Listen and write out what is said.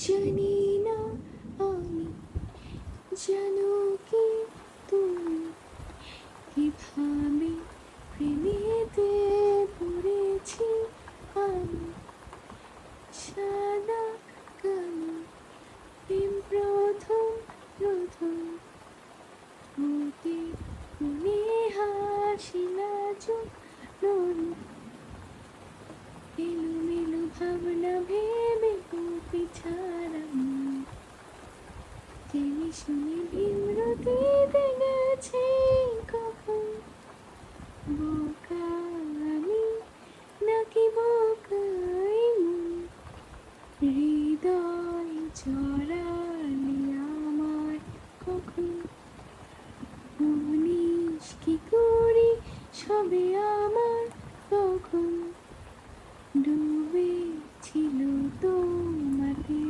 জানি না আমি, জানো কি তুমি কিভাবে প্রেমেতে পড়েছি আমি। সাদা কালো প্রেম প্রথম প্রথম, ঠোঁটে কোণে হাসি লাজুক নরম, এলোমেলো ভাবনা ভেবে কপি ছাড়া মন। জেনে শুনে বিমরতিতে গেছে কখন, বোকা আমি নাকি বোকাই মন। হৃদয় চড়া